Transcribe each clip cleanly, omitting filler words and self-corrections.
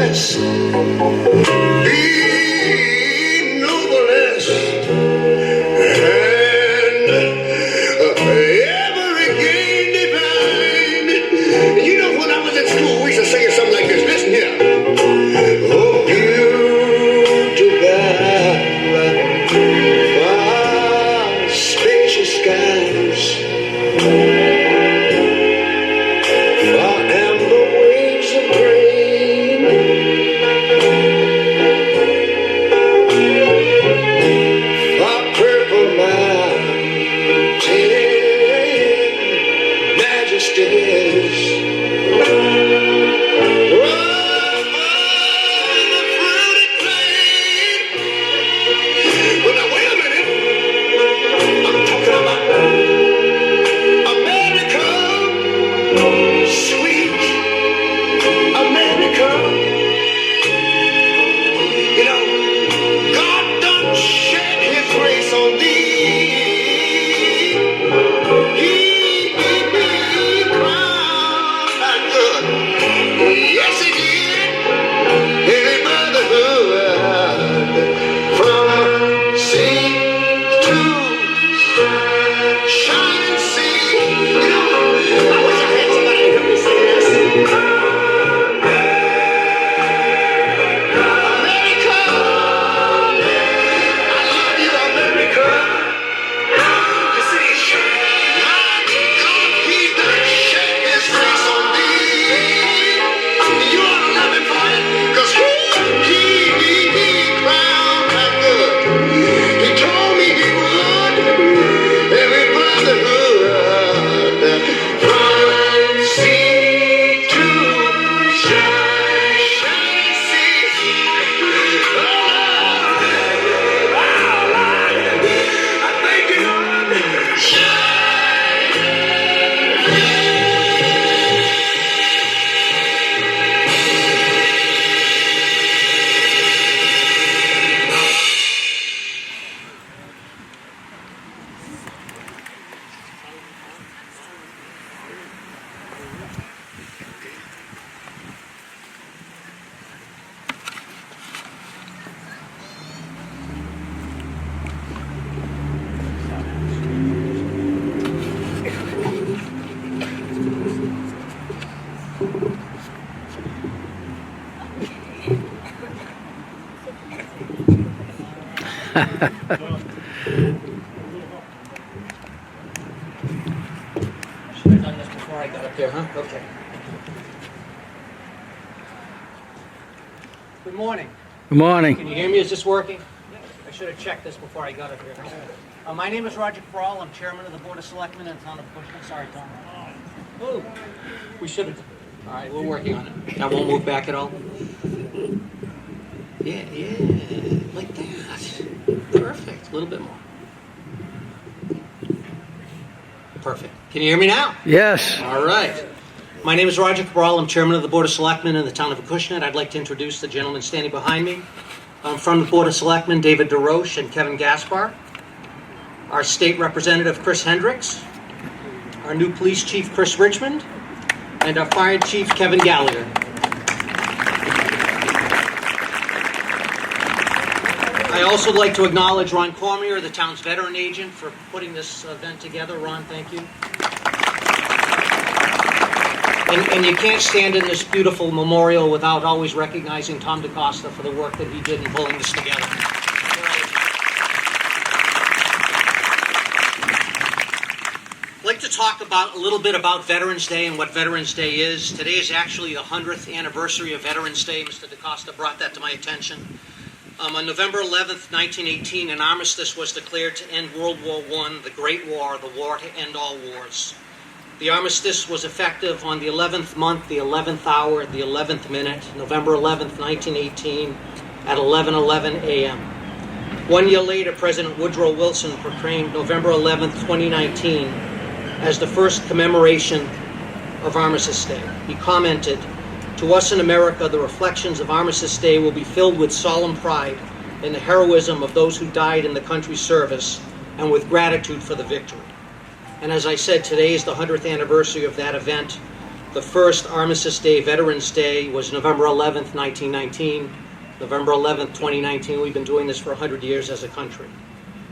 less, be noblest, and ever again divine. You know, when I was at school, we used to sing something like this. Listen here. Oh, beautiful, far spacious skies, far amber waves of grain, far purple mountain majesties. Should have done this before I got up there, huh? Okay. Good morning. Good morning. Can you hear me? Is this working? I should have checked this before I got up here. My name is Roger Cabral. I'm chairman of the Board of Selectmen in the town of Acushnet. Sorry, Tom. Oh, we should have. All right, we're working on it. That won't move back at all? Yeah, like that. Perfect. A little bit more. Perfect. Can you hear me now? Yes. All right. My name is Roger Cabral. I'm chairman of the Board of Selectmen in the town of Acushnet. I'd like to introduce the gentleman standing behind me. From the Board of Selectmen, David DeRoche and Kevin Gaspar. Our state representative, Chris Hendricks. Our new police chief, Chris Richmond. And our fire chief, Kevin Gallagher. I also would like to acknowledge Ron Cormier, the town's veteran agent, for putting this event together. Ron, thank you. And you can't stand in this beautiful memorial without always recognizing Tom DaCosta for the work that he did in pulling this together. I'd like to talk about a little bit about Veterans Day and what Veterans Day is. Today is actually the 100th anniversary of Veterans Day. Mr. DaCosta brought that to my attention. On November 11th, 1918, an armistice was declared to end World War I, the Great War, the war to end all wars. The armistice was effective on the 11th month, the 11th hour, the 11th minute, November 11th, 1918, at 11:11 a.m. 1 year later, President Woodrow Wilson proclaimed November 11th, 2019, as the first commemoration of Armistice Day. He commented, "To us in America, the reflections of Armistice Day will be filled with solemn pride in the heroism of those who died in the country's service and with gratitude for the victory." And as I said, today is the 100th anniversary of that event. The first Armistice Day, Veterans Day, was November 11th, 1919. November 11th, 2019. We've been doing this for 100 years as a country.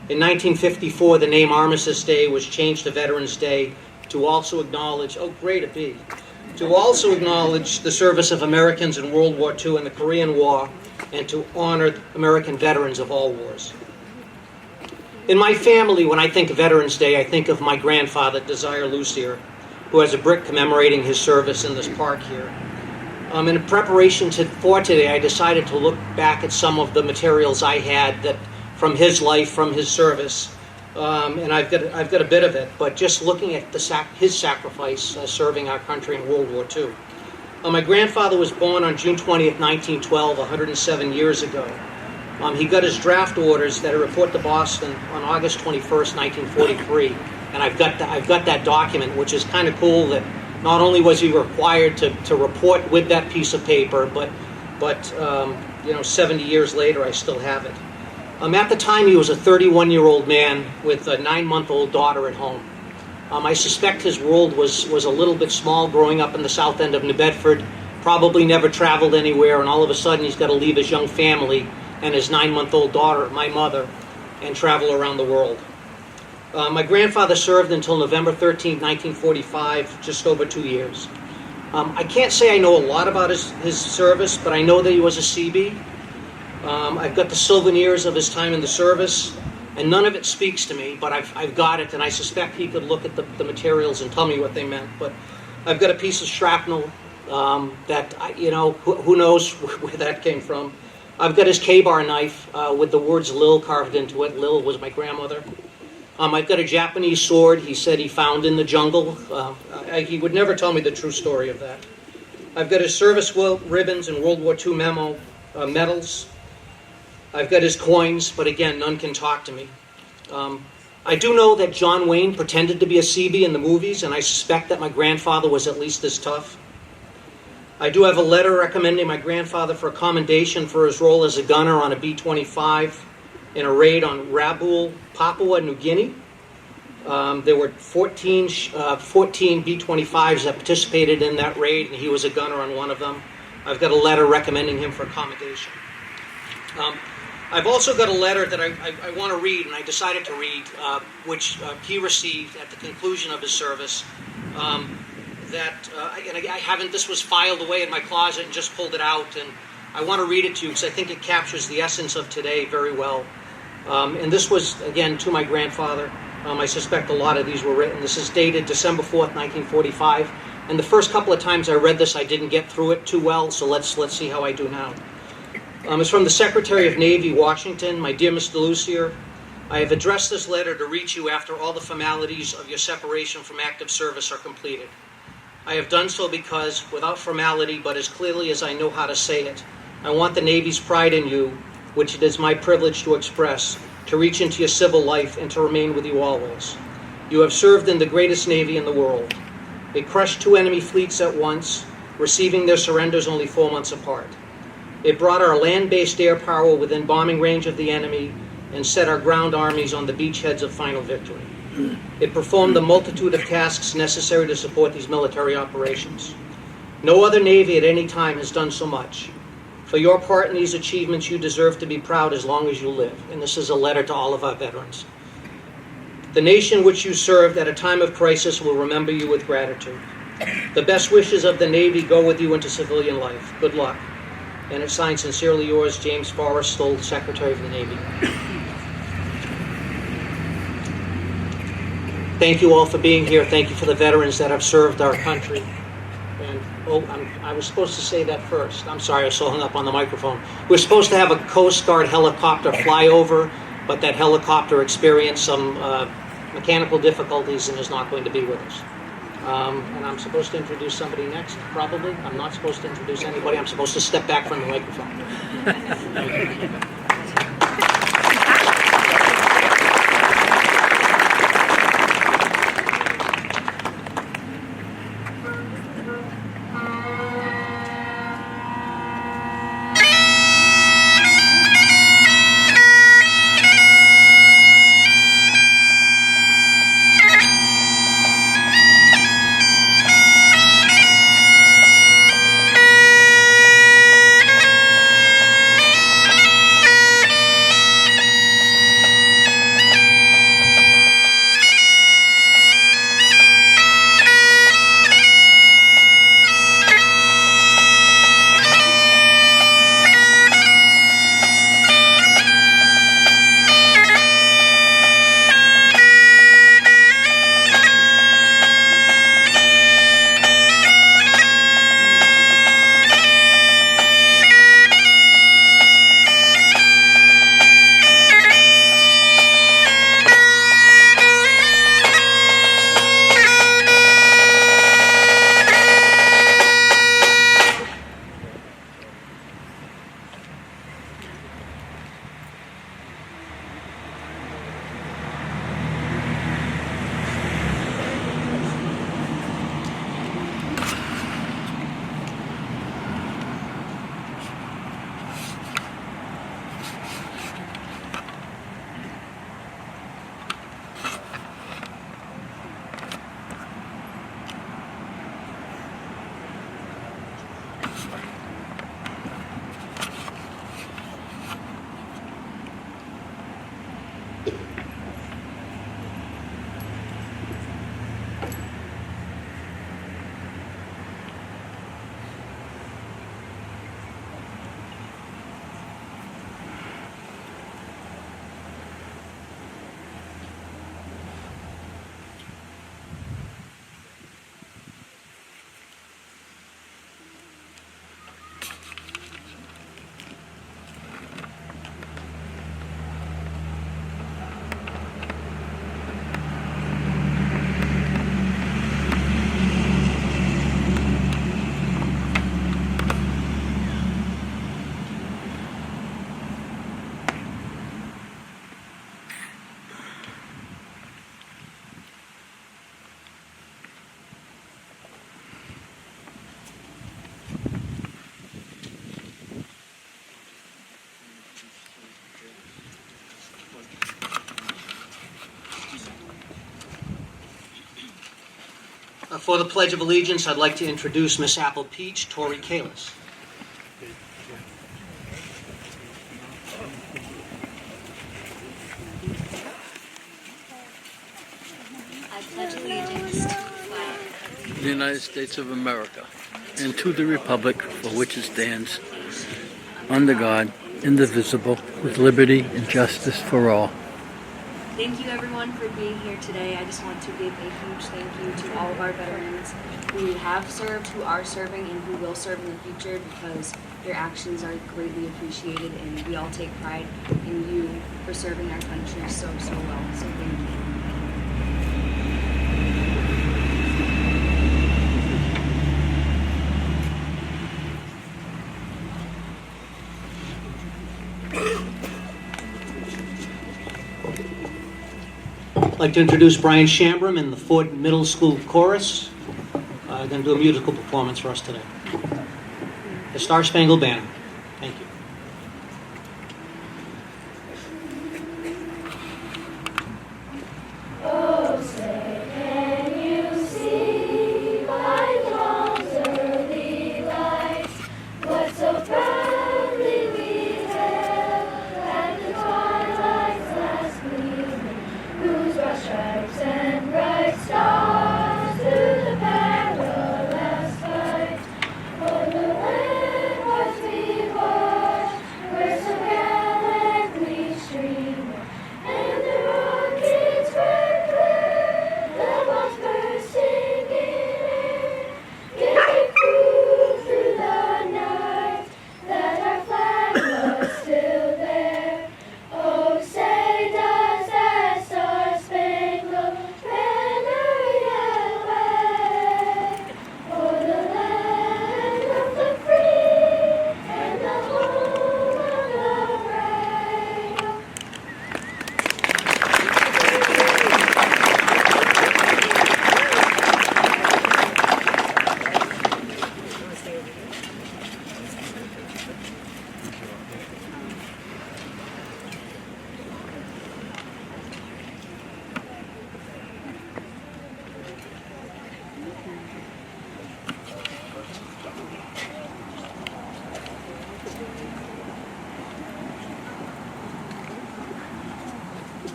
In 1954, the name Armistice Day was changed to Veterans Day to also acknowledge, to also acknowledge the service of Americans in World War II and the Korean War, and to honor American veterans of all wars. In my family, when I think of Veterans Day, I think of my grandfather, Desire Lucier, who has a brick commemorating his service in this park here. In preparation for today, I decided to look back at some of the materials I had that from his life, from his service, and I've got a bit of it. But just looking at his sacrifice serving our country in World War II. My grandfather was born on June 20th, 1912, 107 years ago. He got his draft orders that are report to Boston on August 21st, 1943, and I've got that document, which is kind of cool. That not only was he required to report with that piece of paper, but 70 years later, I still have it. At the time, he was a 31-year-old man with a 9-month-old daughter at home. I suspect his world was a little bit small growing up in the south end of New Bedford, probably never traveled anywhere, and all of a sudden he's got to leave his young family and his 9-month-old daughter, my mother, and travel around the world. My grandfather served until November 13, 1945, just over 2 years. I can't say I know a lot about his service, but I know that he was a Seabee. I've got the souvenirs of his time in the service, and none of it speaks to me, but I've got it, and I suspect he could look at the materials and tell me what they meant. But I've got a piece of shrapnel that, who knows where that came from. I've got his K-bar knife with the words Lil carved into it. Lil was my grandmother. I've got a Japanese sword he said he found in the jungle. He would never tell me the true story of that. I've got his service ribbons and World War II medals. I've got his coins, but again, none can talk to me. I do know that John Wayne pretended to be a Seabee in the movies, and I suspect that my grandfather was at least as tough. I do have a letter recommending my grandfather for a commendation for his role as a gunner on a B-25 in a raid on Rabaul, Papua New Guinea. There were 14 B-25s that participated in that raid, and he was a gunner on one of them. I've got a letter recommending him for commendation. I've also got a letter that I want to read, and I decided to read, which he received at the conclusion of his service. This was filed away in my closet and just pulled it out, and I want to read it to you because I think it captures the essence of today very well. And this was, again, to my grandfather. I suspect a lot of these were written. This is dated December 4th, 1945. And the first couple of times I read this, I didn't get through it too well, so let's see how I do now. It's from the Secretary of Navy, Washington. My dear Mr. Lucier, I have addressed this letter to reach you after all the formalities of your separation from active service are completed. I have done so because, without formality, but as clearly as I know how to say it, I want the Navy's pride in you, which it is my privilege to express, to reach into your civil life and to remain with you always. You have served in the greatest Navy in the world. It crushed 2 enemy fleets at once, receiving their surrenders only 4 months apart. It brought our land-based air power within bombing range of the enemy and set our ground armies on the beachheads of final victory. It performed the multitude of tasks necessary to support these military operations. No other Navy at any time has done so much. For your part in these achievements, you deserve to be proud as long as you live. And this is a letter to all of our veterans. The nation which you served at a time of crisis will remember you with gratitude. The best wishes of the Navy go with you into civilian life. Good luck. And it's signed, sincerely yours, James Forrestal, Secretary of the Navy. Thank you all for being here. Thank you for the veterans that have served our country. And I was supposed to say that first. I'm sorry, I was so hung up on the microphone. We're supposed to have a Coast Guard helicopter fly over, but that helicopter experienced some mechanical difficulties and is not going to be with us. And I'm supposed to introduce somebody next, probably. I'm not supposed to introduce anybody. I'm supposed to step back from the microphone. For the Pledge of Allegiance, I'd like to introduce Miss Apple Peach, Tori Kalis. I pledge allegiance to the flag of the United States of America, and to the republic for which it stands, under God, indivisible, with liberty and justice for all. Thank you everyone for being here today. I just want to give a huge thank you to all of our veterans who have served, who are serving, and who will serve in the future, because your actions are greatly appreciated, and we all take pride in you for serving our country so well. So thank you. I'd like to introduce Brian Shambram and the Ford Middle School Chorus. Going to do a musical performance for us today. The Star Spangled Banner. Thank you. Oh, say, can you see by dawn's early light what so proudly we hailed at the twilight's last gleaming, whose broad stripes and bright stars through the perilous fight o'er the landward we marched, where so gallantly streamed, and the rockets were clear, the bombs bursting in air, gave proof through the night that our flag was still there. Oh, say does that star-spangled banner yet wave o'er the land of the free and the home of the brave?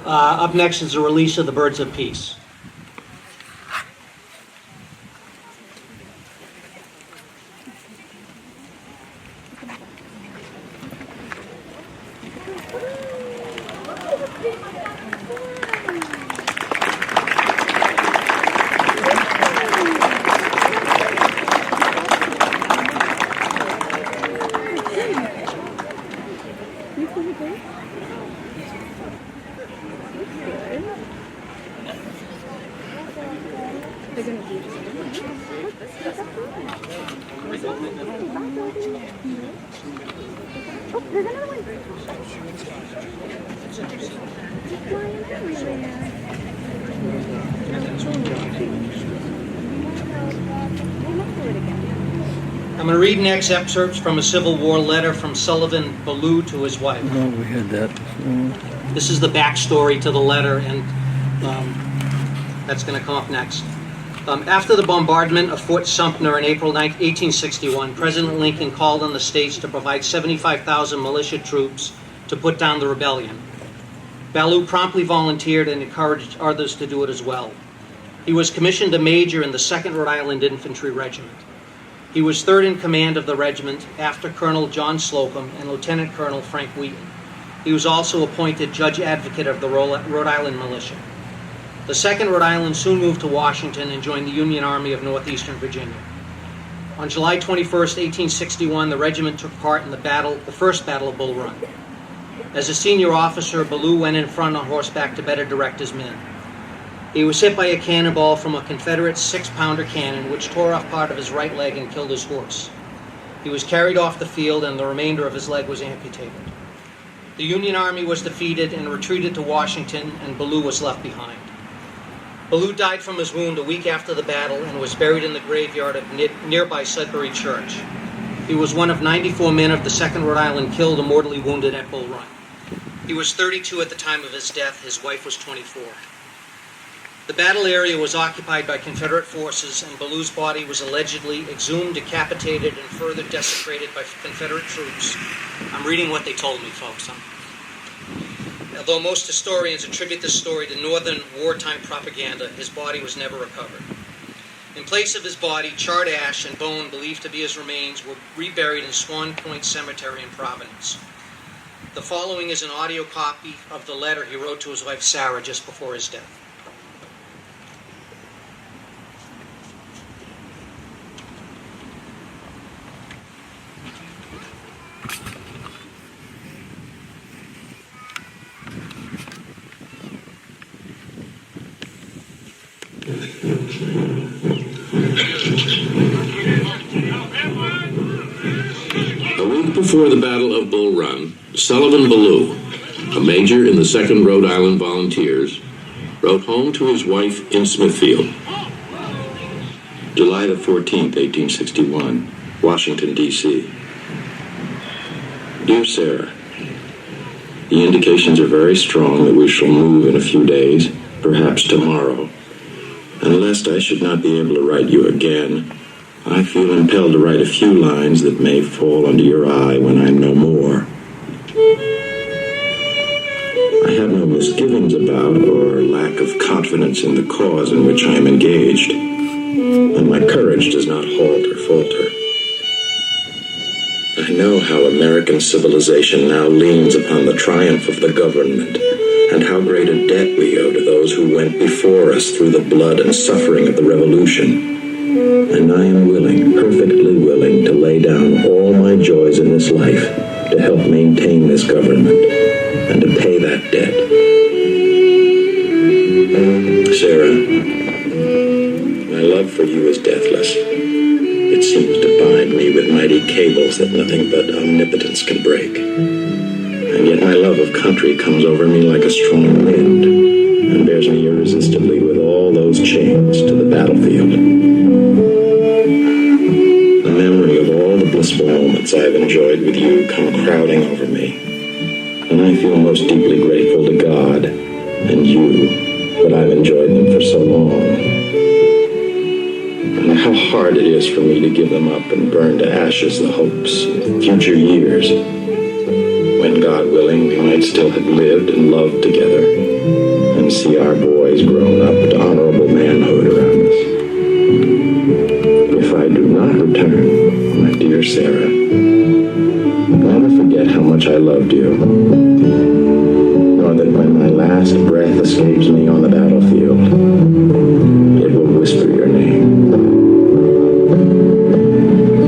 Up next is the release of the Birds of Peace. I'm going to read next excerpts from a Civil War letter from Sullivan Ballou to his wife. Oh, we had that. This is the backstory to the letter, and that's going to come up next. After the bombardment of Fort Sumter in April 1861, President Lincoln called on the states to provide 75,000 militia troops to put down the rebellion. Ballou promptly volunteered and encouraged others to do it as well. He was commissioned a major in the 2nd Rhode Island Infantry Regiment. He was third in command of the regiment after Colonel John Slocum and Lieutenant Colonel Frank Wheaton. He was also appointed Judge Advocate of the Rhode Island Militia. The 2nd Rhode Island soon moved to Washington and joined the Union Army of Northeastern Virginia. On July 21st, 1861, the regiment took part in the first Battle of Bull Run. As a senior officer, Ballou went in front on horseback to better direct his men. He was hit by a cannonball from a Confederate 6-pounder cannon, which tore off part of his right leg and killed his horse. He was carried off the field, and the remainder of his leg was amputated. The Union Army was defeated and retreated to Washington, and Ballou was left behind. Ballou died from his wound a week after the battle and was buried in the graveyard of nearby Sudbury Church. He was one of 94 men of the 2nd Rhode Island killed or mortally wounded at Bull Run. He was 32 at the time of his death. His wife was 24. The battle area was occupied by Confederate forces, and Ballou's body was allegedly exhumed, decapitated, and further desecrated by Confederate troops. I'm reading what they told me, folks. Although most historians attribute this story to Northern wartime propaganda, his body was never recovered. In place of his body, charred ash and bone believed to be his remains were reburied in Swan Point Cemetery in Providence. The following is an audio copy of the letter he wrote to his wife Sarah just before his death. A week before the Battle of Bull Run, Sullivan Ballou, a major in the 2nd Rhode Island Volunteers, wrote home to his wife in Smithfield. July the 14th, 1861, Washington, D.C. Dear Sarah, the indications are very strong that we shall move in a few days, perhaps tomorrow. And lest I should not be able to write you again, I feel impelled to write a few lines that may fall under your eye when I'm no more. I have no misgivings about or lack of confidence in the cause in which I am engaged, and my courage does not halt or falter. I know how American civilization now leans upon the triumph of the government, and how great a debt we owe to those who went before us through the blood and suffering of the Revolution. And I am willing, perfectly willing, to lay down all my joys in this life to help maintain this government and to pay that debt. Sarah, my love for you is deathless. It seems to bind me with mighty cables that nothing but omnipotence can break. And yet my love of country comes over me like a strong wind and bears me irresistibly with all those chains to the battlefield. The memory of all the blissful moments I have enjoyed with you come crowding over me, and I feel most deeply grateful to God and you that I've enjoyed them for so long. And how hard it is for me to give them up and burn to ashes the hopes of future years, when, God willing, we might still have lived and loved together and see our boys grown up to honorable manhood around us. If I do not return, my dear Sarah, never forget how much I loved you, nor that when my last breath escapes me on the battlefield, it will whisper your name.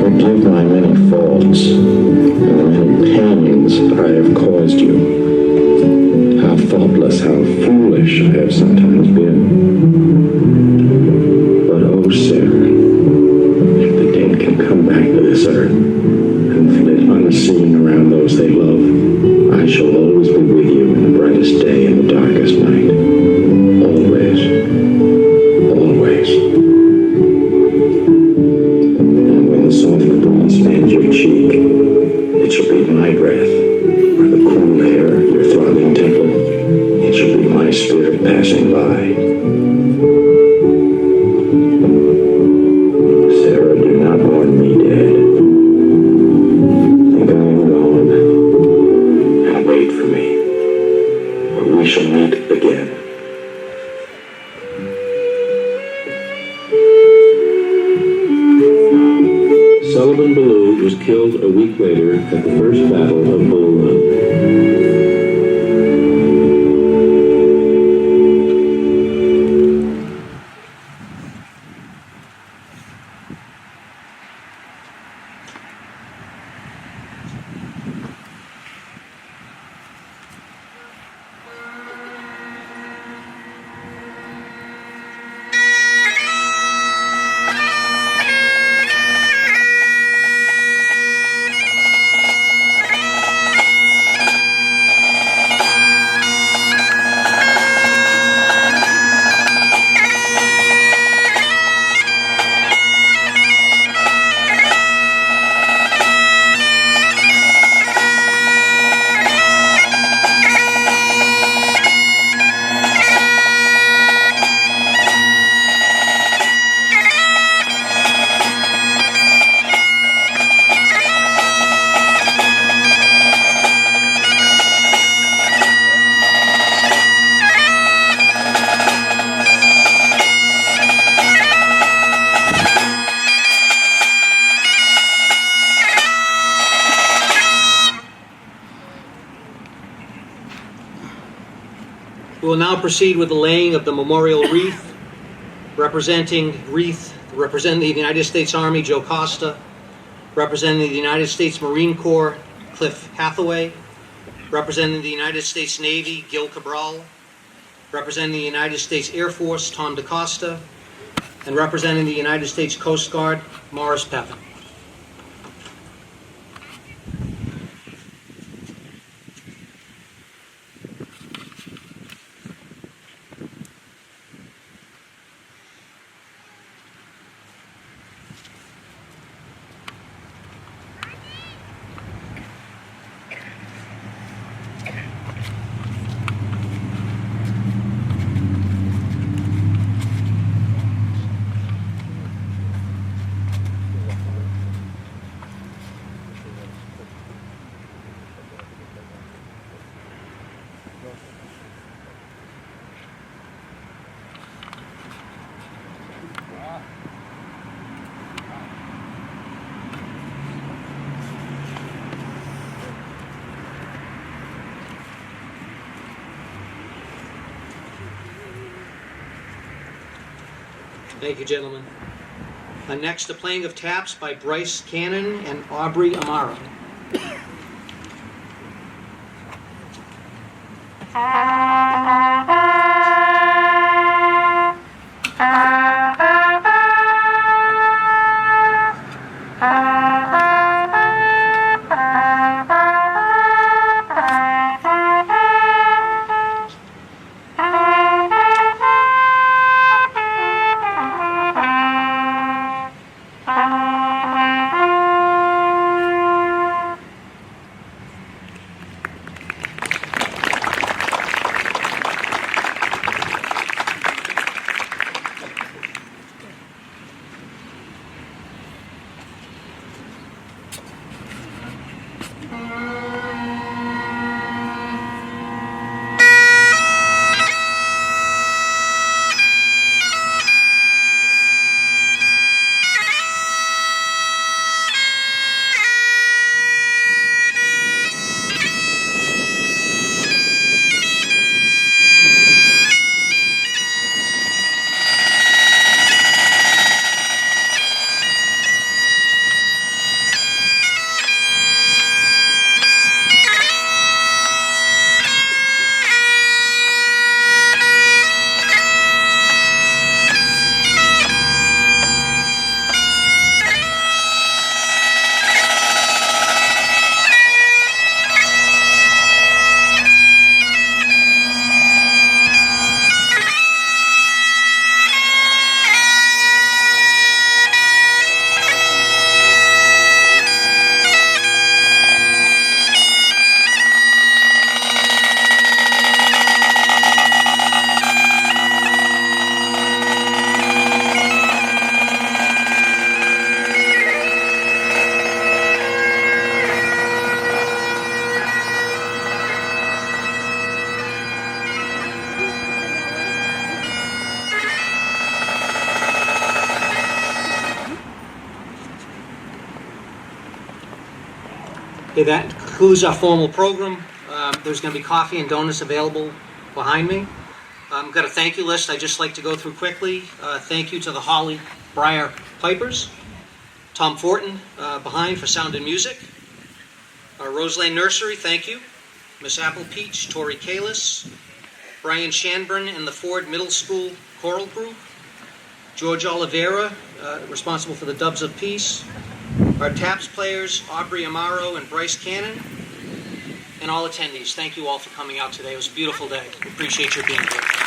Forgive my many faults and the many pains I have caused you. How thoughtless, how foolish I have sometimes been. But oh, Sarah, if the dead can come back to this earth and flit unseen around those they love, I shall always be with you in the brightest day and the darkest night. Always. Always. And when the soft breeze fans your cheek, it shall be my breath, or the cool air of your throbbing temple. It shall be my spirit passing by. Sullivan Ballou was killed a week later at the First Battle of Bull Run. We will now proceed with the laying of the memorial wreath. Representing the United States Army, Joe Costa. Representing the United States Marine Corps, Cliff Hathaway. Representing the United States Navy, Gil Cabral. Representing the United States Air Force, Tom DaCosta. And representing the United States Coast Guard, Morris Pevin. Thank you, gentlemen. Next, the playing of taps by Bryce Cannon and Aubrey Amara. Okay, that concludes our formal program. There's going to be coffee and donuts available behind me. I've got a thank you list I'd just like to go through quickly. Thank you to the Holly Breyer Pipers. Tom Fortin behind for sound and music. Roselane Nursery, thank you. Miss Apple Peach, Tori Kalis. Brian Shanburn and the Ford Middle School Choral Group. George Oliveira, responsible for the Doves of Peace. Our taps players, Aubrey Amaro and Bryce Cannon. And all attendees, thank you all for coming out today. It was a beautiful day. We appreciate your being here.